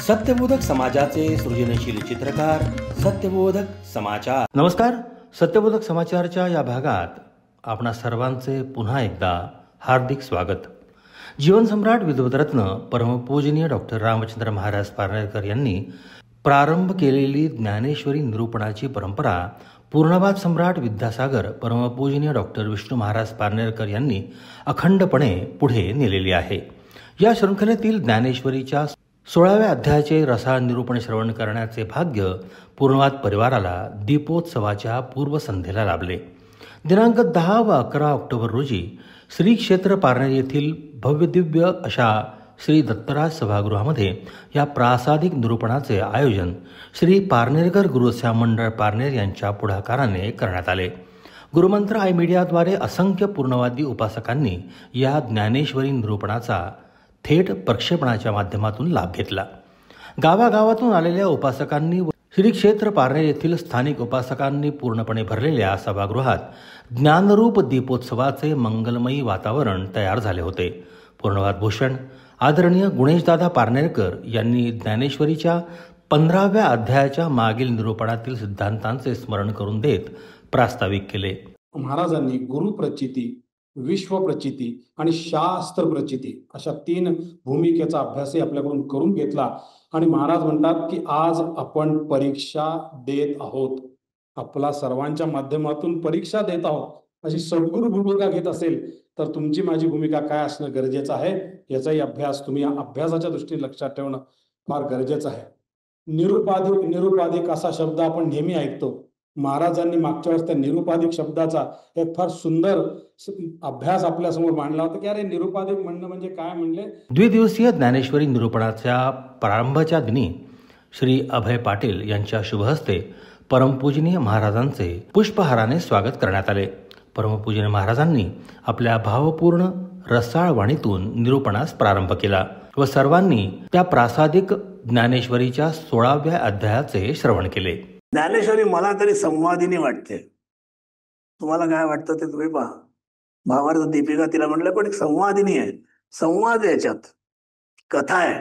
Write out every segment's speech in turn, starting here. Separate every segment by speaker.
Speaker 1: सत्यबोधक समाजाचे सृजनशील चित्रकार सत्यबोधक समाचार. नमस्कार. सत्यबोधक समाचारच्या या भागात आपणा सर्वांचे पुन्हा एकदा हार्दिक स्वागत. जीवनसम्राट विद्वतरत्न परमपूजनीय डॉक्टर रामचंद्र महाराज पारनेरकर यांनी प्रारंभ केलेली ज्ञानेश्वरी निरूपणाची परंपरा पूर्णवाद सम्राट विद्यासागर परमपूजनीय डॉक्टर विष्णू महाराज पारनेरकर यांनी अखंडपणे पुढे नेलेली आहे. या शृंखलेतील ज्ञानेश्वरीच्या 16व्या अध्यायाचे रसाळ निरूपण श्रवण करण्याचे भाग्य पूर्णवाद परिवाराला दीपोत्सवाच्या पूर्वसंध्येला लाभले. दिनांक 10 व 11 ऑक्टोबर रोजी श्री क्षेत्र पारनेर येथील भव्यदिव्य अशा श्री दत्तराज सभागृहामध्ये या प्रासादिक निरूपणाचे आयोजन श्री पारनेरकर गुरुसेवा मंडळ पारनेर यांच्या पुढाकाराने करण्यात आले. गुरुमंत्र आय मीडियाद्वारे असंख्य पूर्णवादी उपासकांनी या ज्ञानेश्वरी निरूपणाचा थेट प्रक्षेपणाच्या माध्यमातून लाभ घेतला. गावागावातून आलेल्या उपासकांनी व श्री क्षेत्र पारनेर येथील स्थानिक उपासकांनी पूर्णपणे भरलेल्या सभागृहात ज्ञानरूप दीपोत्सवाचे मंगलमयी वातावरण तयार झाले होते. पूर्णवाद भूषण आदरणीय गुणेशदादा पारनेरकर यांनी ज्ञानेश्वरीच्या 15व्या अध्यायाच्या मागील निरूपणातील सिद्धांतांचे स्मरण करून देत प्रास्ताविक केले.
Speaker 2: महाराजांनी गुरुप्रचिती, विश्वप्रचिती आणि शास्त्र प्रचिती अशा 3 भूमिकेचा अभ्यासही आपल्याकडून करून घेतला आणि महाराज म्हणतात की आज आपण परीक्षा देत आहोत. आपला सर्वांच्या माध्यमातून परीक्षा देत आहोत. अशी सद्गुरू भूमिका घेत असेल तर तुमची माझी भूमिका काय असणं गरजेचं आहे याचाही अभ्यास तुम्ही या अभ्यासाच्या दृष्टीने लक्षात ठेवणं फार गरजेचं आहे. निरुपाधिक असा शब्द आपण नेहमी ऐकतो. महाराजांनी मागच्या वेळेस त्या निरुपाधिक शब्दाचा एक फार सुंदर अभ्यास आपल्या समोर मांडला होता की अरे निरुपाधिक म्हणणं म्हणजे काय म्हणले.
Speaker 1: द्विदिवसीय ज्ञानेश्वरी निरूपणाच्या प्रारंभाच्या दिनी श्री अभय पाटील यांच्या शुभहस्ते परमपूजनीय महाराजांचे पुष्पहाराने स्वागत करण्यात आले. परमपूजनीय महाराजांनी आपल्या भावपूर्ण रसाळ वाणीतून निरूपणास प्रारंभ केला व सर्वांनी त्या प्रासादिक ज्ञानेश्वरीच्या 16व्या अध्यायाचे श्रवण केले.
Speaker 3: ज्ञानेश्वरी मला तरी संवादिनी वाटते. तुम्हाला काय वाटतं ते तुम्ही पहा. भावार्थ दीपिका तिला म्हटलं पण एक संवादिनी आहे. संवाद याच्यात कथा आहे.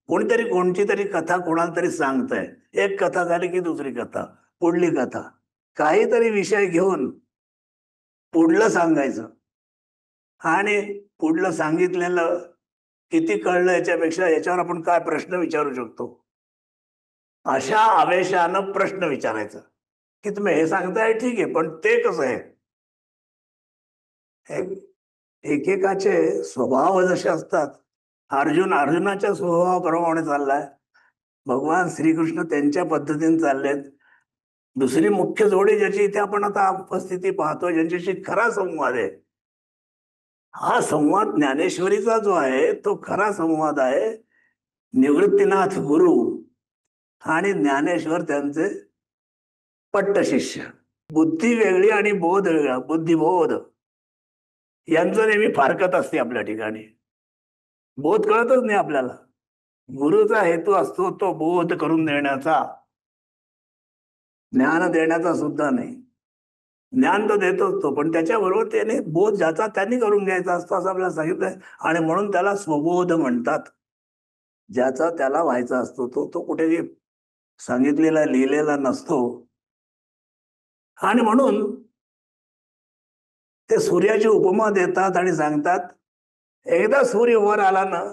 Speaker 3: कोणीतरी कोणती तरी कथा कोणाला तरी सांगताय. एक कथा झाली की दुसरी कथा, पुढली कथा, काहीतरी विषय घेऊन पुढलं सांगायचं आणि पुढलं सांगितलेलं किती कळलं याच्यापेक्षा याच्यावर आपण काय प्रश्न विचारू शकतो. अशा आवेशानं प्रश्न विचारायचा की तुम्ही हे सांगताय ठीक आहे पण ते कसं आहे. एकेकाचे स्वभाव जसे असतात. अर्जुनाच्या स्वभावाप्रमाणे चाललाय. भगवान श्रीकृष्ण त्यांच्या पद्धतीने चाललेत. दुसरी मुख्य जोडी ज्याची इथे आपण आता उपस्थिती पाहतोय ज्यांच्याशी खरा संवाद आहे. हा संवाद ज्ञानेश्वरीचा जो आहे तो खरा संवाद आहे. निवृत्तीनाथ गुरु आणि ज्ञानेश्वर त्यांचे पट्टशिष्य. बुद्धी वेगळी आणि बोध वेगळा. बुद्धिबोध यांचं नेहमी फारकत असते आपल्या ठिकाणी. बोध कळतच नाही आपल्याला. गुरुचा हेतू असतो तो बोध करून देण्याचा, ज्ञान देण्याचा सुद्धा नाही. ज्ञान तर देतोच तो पण त्याच्याबरोबर त्याने बोध ज्याचा त्यांनी करून घ्यायचा असतो असं आपल्याला सांगितलंय. आणि म्हणून त्याला स्वबोध म्हणतात. ज्याचा त्याला व्हायचा असतो तो कुठेही सांगितलेला लिहिलेला नसतो. आणि म्हणून ते सूर्याची उपमा देतात आणि सांगतात एकदा सूर्य वर आला ना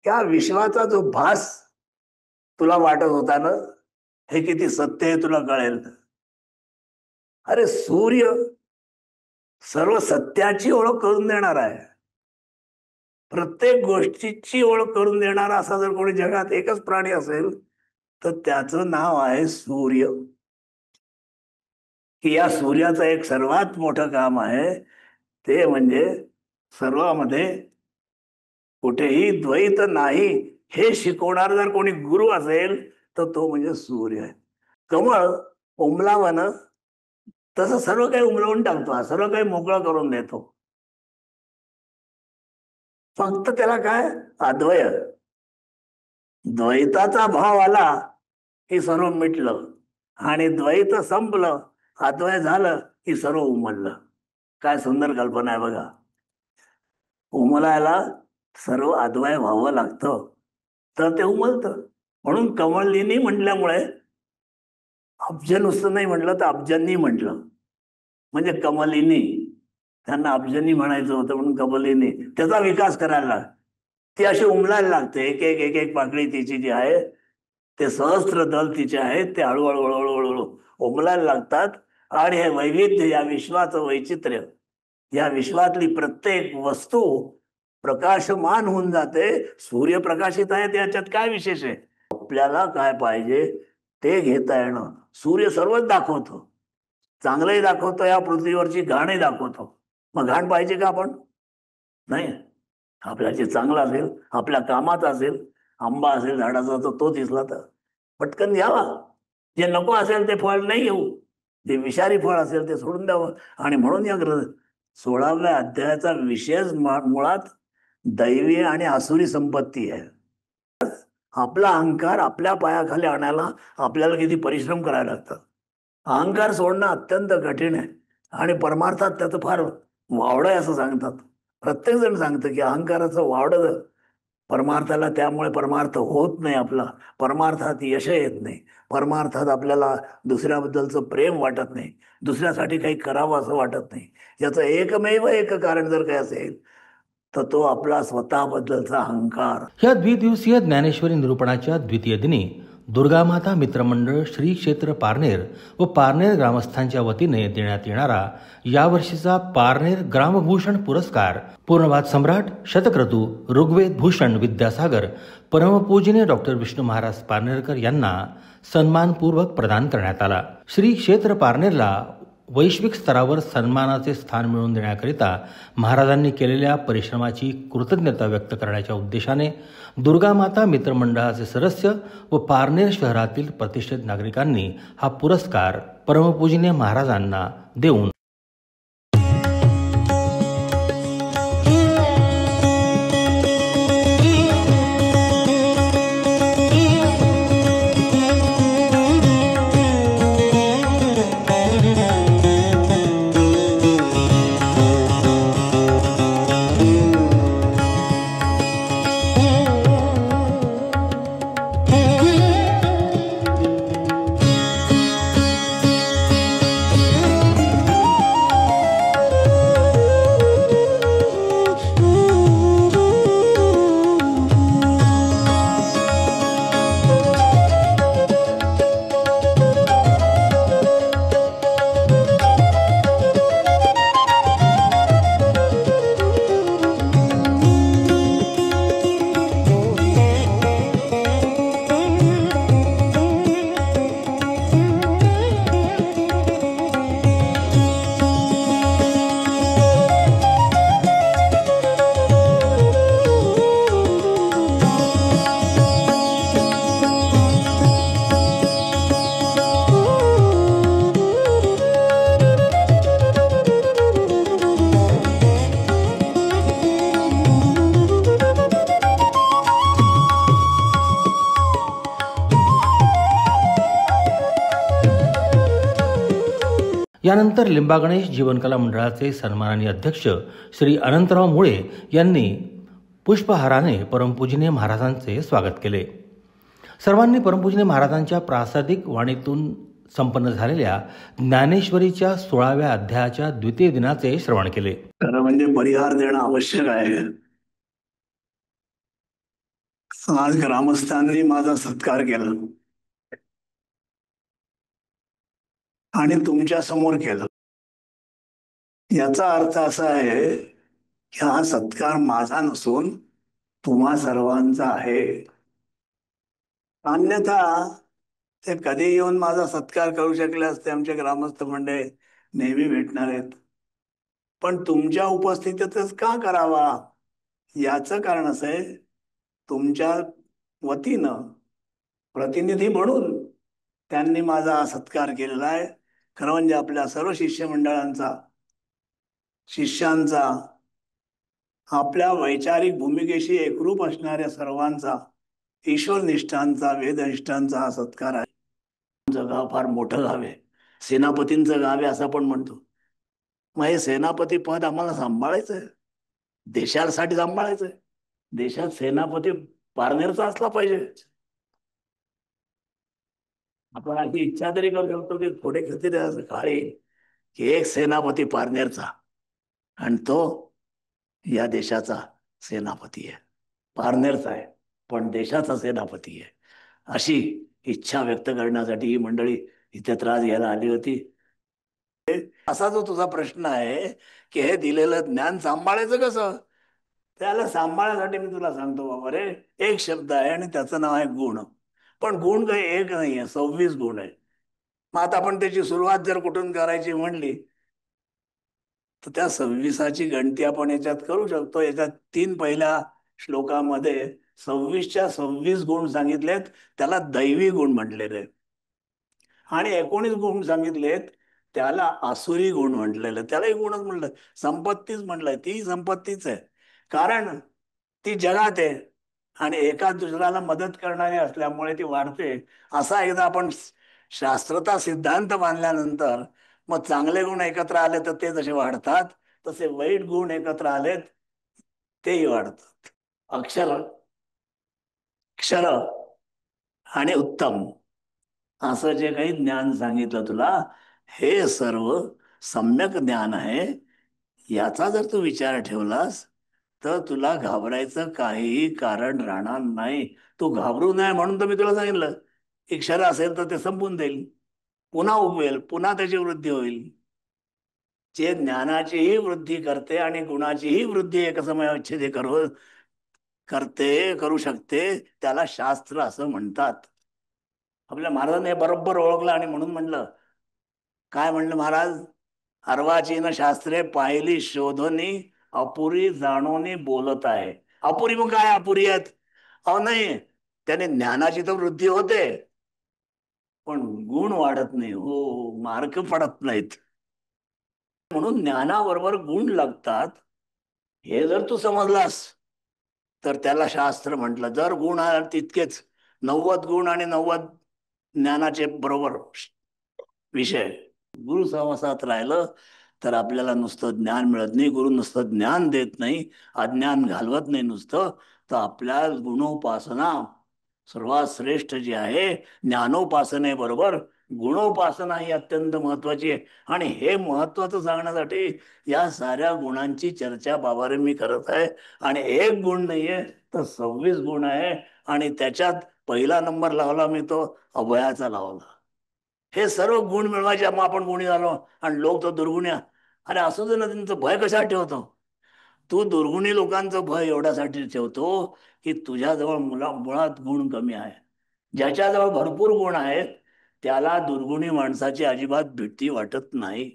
Speaker 3: त्या विश्वाचा जो भास तुला वाटत होता ना हे किती सत्य आहे तुला कळेल. अरे सूर्य सर्व सत्याची ओळख करून देणार आहे. प्रत्येक गोष्टीची ओळख करून देणारा असा जर कोणी जगात एकच प्राणी असेल तर त्याचं नाव आहे सूर्य. की या सूर्याचं एक सर्वात मोठं काम आहे ते म्हणजे सर्वामध्ये कुठेही द्वैत नाही हे शिकवणार जर कोणी गुरु असेल तर तो म्हणजे सूर्य आहे. कमळ उमलावं ना तसं सर्व काही उमलवून टाकतो. हा सर्व काही मोकळं करून देतो. फक्त त्याला काय अद्वय द्वैताचा भाव आला की सर्व मिटलं आणि द्वैत संपलं अद्वय झालं की सर्व उमललं. काय सुंदर कल्पना आहे बघा. उमलायला सर्व अद्वय व्हावं लागतं. तर ते उमलतं. म्हणून कमलिनी म्हटल्यामुळे अब्ज नुसतं नाही म्हटलं तर अब्जांनी म्हटलं, म्हणजे कमलिनी. त्यांना अब्जांनी म्हणायचं होतं म्हणून कमलिनी. त्याचा विकास करायला लागला. ती अशी उमलायला लागते. एक एक एक एक पाकळी तिची जी आहे, ते सहस्त्र दल तिचे आहेत, ते हळूहळू हळूहळू हळूहळू उमलायला लागतात. आणि हे वैविध्य, या विश्वाचं वैचित्र्य, या विश्वातली प्रत्येक वस्तू प्रकाशमान होऊन जाते. सूर्य प्रकाशित आहे, त्याच्यात काय विशेष आहे? आपल्याला काय पाहिजे ते घेता येणं. सूर्य सर्वच दाखवतो, चांगलंही दाखवतो, या पृथ्वीवरची घाणही दाखवतो. मग घाण पाहिजे का आपण? नाही. आपल्याला जे चांगलं असेल, आपल्या कामात असेल, आंबा असेल झाडाचा, तर तो दिसला तर पटकन घ्यावा. जे नको असेल ते फळ नाही घेऊ. जे विषारी फळ असेल ते सोडून द्यावं. आणि म्हणून या 16व्या अध्यायाचा विशेष मुळात दैवी आणि आसुरी संपत्ती आहे. आपला अहंकार आपल्या पायाखाली आणायला आपल्याला किती परिश्रम करायला लागतात. अहंकार सोडणं अत्यंत कठीण आहे आणि परमार्थात त्याचं फार वावडं आहे असं सांगतात. प्रत्येक जण सांगतं की अहंकाराचं वावडं परमार्थाला, त्यामुळे परमार्थ होत नाही आपला. परमार्थात यश येत नाही. परमार्थात आपल्याला दुसऱ्याबद्दलचं प्रेम वाटत नाही, दुसऱ्यासाठी काही करावं असं वाटत नाही. याचं एकमेव एक कारण जर काही असेल तर तो आपला स्वतःबद्दलचा अहंकार.
Speaker 1: या द्विदिवसीय ज्ञानेश्वरी निरूपणाच्या द्वितीय दिनी दुर्गामाता मित्रमंडळ श्री क्षेत्र पारनेर व पारनेर ग्रामस्थांच्या वतीने देण्यात येणारा यावर्षीचा पारनेर ग्रामभूषण पुरस्कार पूर्णवाद सम्राट शतक्रतू ऋग्वेद भूषण विद्यासागर परमपूजनीय डॉक्टर विष्णू महाराज पारनेरकर यांना सन्मानपूर्वक प्रदान करण्यात आला. श्री क्षेत्र पारनेरला वैश्विक स्तरावर सन्मानाचे स्थान मिळवून देण्याकरिता महाराजांनी केलेल्या परिश्रमाची कृतज्ञता व्यक्त करण्याच्या उद्देशाने दुर्गामाता मित्रमंडळाचे सदस्य व पारनेर शहरातील प्रतिष्ठित नागरिकांनी हा पुरस्कार परमपूजनीय महाराजांना देऊन यानंतर लिंबागणेश जीवनकला मंडळाचे सन्माननीय अध्यक्ष श्री अनंतराव मुळे यांनी पुष्पहाराने परमपूजनीय महाराजांचे स्वागत केले. सर्वांनी परमपूजनीय महाराजांच्या प्रासादिक वाणीतून संपन्न झालेल्या ज्ञानेश्वरीच्या 16व्या अध्यायाच्या द्वितीय दिनाचे श्रवण केले.
Speaker 3: खरं म्हणजे परिहार देणं आवश्यक आहे. आज ग्रामस्थांनी माझा सत्कार केला आणि तुमच्या समोर केलं. याचा अर्थ असा आहे की हा सत्कार माझा नसून तुम्हा सर्वांचा आहे. अन्यथा ते कधी येऊन माझा सत्कार करू शकले असते. आमचे ग्रामस्थ मंडळी नेहमी भेटणार आहेत, पण तुमच्या उपस्थितीतच का करावा? याचं कारण असं आहे, तुमच्या वतीनं प्रतिनिधी म्हणून त्यांनी माझा हा सत्कार केलेला आहे. खरं म्हणजे आपल्या सर्व शिष्यमंडळांचा, शिष्यांचा, आपल्या वैचारिक भूमिकेशी एकरूप असणाऱ्या सर्वांचा, ईश्वरनिष्ठांचा, वेदनिष्ठांचा हा सत्कार आहे. आमचं गाव फार मोठं गाव आहे, सेनापतींचं गाव आहे असं आपण म्हणतो. मग हे सेनापती पद आम्हाला सांभाळायचं आहे, देशासाठी सांभाळायचं आहे. देशात सेनापती पारनेरचा असला पाहिजे. आपण अशी इच्छा तरी करू शकतो की थोडे किती काळी की एक सेनापती पारनेरचा आणि तो या देशाचा सेनापती आहे. पारनेरचा आहे पण देशाचा सेनापती आहे. अशी इच्छा व्यक्त करण्यासाठी ही मंडळी इथे त्रास घ्यायला आली होती. असा जो तुझा प्रश्न आहे की हे दिलेलं ज्ञान सांभाळायचं कसं, त्याला सांभाळण्यासाठी मी तुला सांगतो बाबा रे, एक शब्द आहे आणि त्याचं नाव आहे गुण. पण गुण काही एक नाही आहे, 26 गुण आहे. मग आता आपण त्याची सुरुवात जर कुठून करायची म्हणली तर त्या 26ची गणती आपण याच्यात करू शकतो. याच्यात 3 पहिल्या श्लोकामध्ये 26च्या 26 गुण सांगितलेत, त्याला दैवी गुण म्हटलेले. आणि 19 गुण सांगितलेत त्याला आसुरी गुण म्हटलेलं. त्यालाही गुणच म्हटलं, संपत्तीच म्हटलंय. ती संपत्तीच आहे कारण ती जगात आहे आणि एका दुसऱ्याला मदत करणारी असल्यामुळे ती वाढते. असा एकदा आपण शास्त्रता सिद्धांत मानल्यानंतर मग चांगले गुण एकत्र आले तर ते जसे वाढतात तसे वाईट गुण एकत्र आलेत तेही वाढतात. अक्षर, क्षर आणि उत्तम असं जे काही ज्ञान सांगितलं तुला, हे सर्व सम्यक ज्ञान आहे. याचा जर तू विचार ठेवलास तर तुला घाबरायचं काहीही कारण राहणार नाही. तू घाबरू नये म्हणून तर मी तुला सांगितलं की क्षर असेल तर ते संपून जाईल, पुन्हा उगवेल, पुन्हा त्याची वृद्धी होईल. जे ज्ञानाचीही वृद्धी करते आणि गुणाचीही वृद्धी एकसमयाच्छेदी करू शकते त्याला शास्त्र असं म्हणतात. आपल्या महाराजांनी हे बरोबर ओळखलं आणि म्हणून म्हणलं, काय म्हणलं महाराज, अर्वाचीन शास्त्रे पाहिली शोधनी अपुरी जाणोनी बोलत आहे. अपुरी मग काय अपुरी आहेत? अहो नाही, त्याने ज्ञानाची तर वृद्धी होते पण गुण वाढत नाही. हो, मार्क पडत नाहीत. म्हणून ज्ञानाबरोबर गुण लागतात. हे जर तू समजलास तर त्याला शास्त्र म्हटलं. जर गुण आहे तितकेच 90 गुण आणि 90 ज्ञानाचे बरोबर विषय गुरु सहवासात राहिलं तर आपल्याला नुसतं ज्ञान मिळत नाही. गुरु नुसतं ज्ञान देत नाही, अज्ञान घालवत नाही नुसतं, तर आपल्या गुणोपासना सर्वात श्रेष्ठ जी आहे ज्ञानोपासनेबरोबर गुणोपासना ही अत्यंत महत्वाची आहे. आणि हे महत्वाचं सांगण्यासाठी या साऱ्या गुणांची चर्चा बाबारे मी करत आहे. आणि एक गुण नाहीये तर 26 गुण आहे आणि त्याच्यात पहिला नंबर लावला मी तो अभयाचा लावला. हे सर्व गुण मिळवायचे मग आपण गुणी झालो आणि लोक तो दुर्गुण्या. अरे असू दे ना, त्यांचं भय कशात ठेवतो तू? दुर्गुणी लोकांचं भय एवढ्यासाठी ठेवतो की तुझ्याजवळ मुळात गुण कमी आहे. ज्याच्याजवळ भरपूर गुण आहेत त्याला दुर्गुणी माणसाची अजिबात भीती वाटत नाही.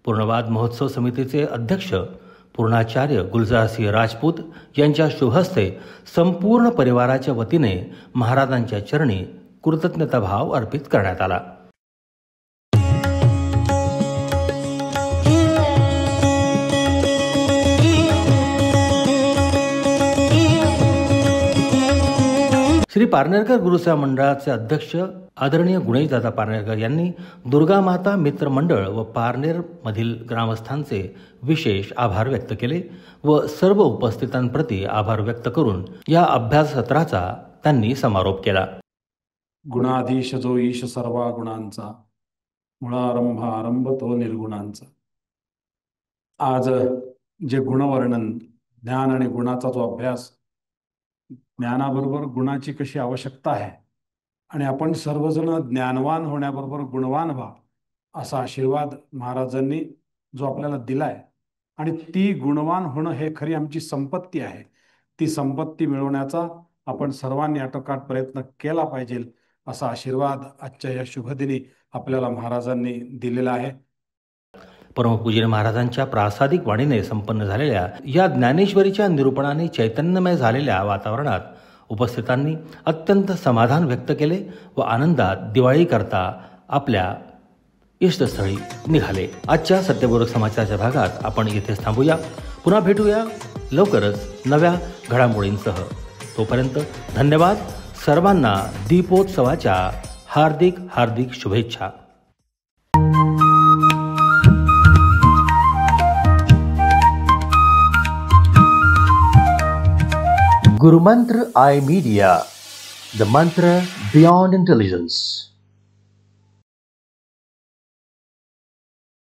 Speaker 1: पूर्णवाद महोत्सव समितीचे अध्यक्ष पूर्णाचार्य गुलजारसिंह राजपूत यांच्या शुभहस्ते संपूर्ण परिवाराच्या वतीने महाराजांच्या चरणी कृतज्ञताभाव अर्पित करण्यात आला. श्री पारनेरकर गुरुसेवा मंडळाचे अध्यक्ष आदरणीय गुणेशदादा पारनेरकर यांनी दुर्गा माता मित्र मंडळ व पारनेर मधील ग्रामस्थांचे विशेष आभार व्यक्त केले व सर्व उपस्थितांप्रती आभार व्यक्त करून या अभ्यास सत्राचा त्यांनी समारोप केला.
Speaker 2: गुणाधीश जो ईश सर्वा गुणांचा, मुळारंभ आरंभ तो निर्गुणांचा. आज जे गुणवर्णन, ज्ञान आणि गुणाचा जो अभ्यास, ज्ञानाबरोबर गुणाची कशी आवश्यकता आहे आणि आपण सर्वजण ज्ञानवान होण्याबरोबर गुणवान व्हा असा आशीर्वाद महाराजांनी जो आपल्याला दिलाय आणि ती गुणवान होणं हे खरी आमची संपत्ती आहे. ती संपत्ती मिळवण्याचा आपण सर्वांनी आटोकाट प्रयत्न केला पाहिजे असा आशीर्वाद आजच्या या शुभदिनी आपल्याला महाराजांनी दिलेला आहे.
Speaker 1: परमपूज्य महाराजांच्या प्रासादिक वाणीने संपन्न झालेल्या या ज्ञानेश्वरीच्या निरूपणाने चैतन्यमय झालेल्या वातावरणात उपस्थितांनी अत्यंत समाधान व्यक्त केले व आनंदात दिवाळी करता आपल्या इष्टस्थळी निघाले. आजच्या सत्यबोधक समाचारच्या भागात आपण इथेच थांबूया. पुन्हा भेटूया लवकरच नव्या घडामोडींसह. तोपर्यंत धन्यवाद. सर्वांना दीपोत्सवाच्या हार्दिक हार्दिक शुभेच्छा. गुरुमंत्र आय मीडिया, द मंत्र बियॉन्ड इंटेलिजन्स.